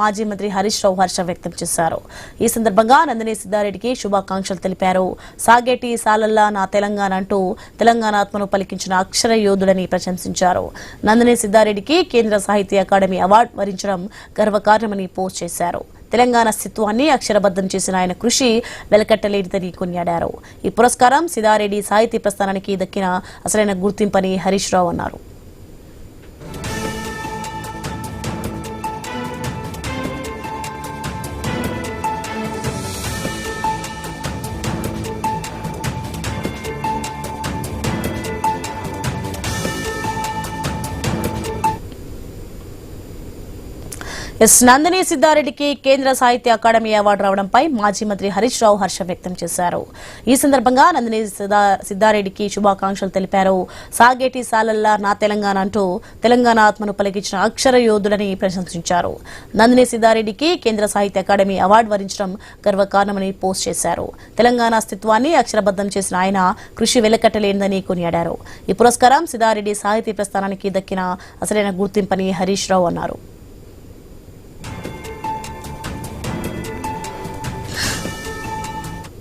మాజీ మంత్రి హరీష్ రావు హర్షం వ్యక్తం చేశారు. ఈ సందర్భంగా నందిని సిద్ధారెడ్డికి శుభాకాంక్షలు తెలిపారు. సాగేటి సాలల్లా నా తెలంగాణ అంటూ తెలంగాణ ఆత్మను పలికించిన అక్షర యోధుడని ప్రశంసించారు. నందిని సిద్ధారెడ్డికి కేంద్ర సాహిత్య అకాడమీ అవార్డు వరించడం గర్వకారణమని పోస్ట్ చేశారు. తెలంగాణ అస్తిత్వాన్ని అక్షరబద్ధం చేసిన ఆయన కృషి వెలకట్టలేనిదని కొనియాడారు. ఈ పురస్కారం సిద్ధారెడ్డి సాహితీ ప్రస్థానానికి దక్కిన అసలైన గుర్తింపని హరీష్ రావు అన్నారు. నందిని సిద్ధారెడ్డికి కేంద్ర సాహిత్య అకాడమీ అవార్డు రావడంపై మాజీ మంత్రి హరీష్ రావు హర్షం వ్యక్తం చేశారు. ఈ సందర్భంగా నందిని సిద్ధారెడ్డికి శుభాకాంక్షలు తెలిపారు. సాగేటి సాలల్లా నా తెలంగాణ అంటూ తెలంగాణ ఆత్మను పలికించిన అక్షర యోధులని ప్రశంసించారు. నందిని సిద్ధారెడ్డికి కేంద్ర సాహిత్య అకాడమీ అవార్డు వరించడం గర్వకారణమని పోస్ట్ చేశారు. తెలంగాణ అస్తిత్వాన్ని అక్షరబద్ధం చేసిన ఆయన కృషి వెలకట్టలేనిదని కొనియాడారు. ఈ పురస్కారం సిద్ధారెడ్డి సాహితీ ప్రస్థానానికి దక్కిన అసలైన గుర్తింపని హరీష్ రావు అన్నారు.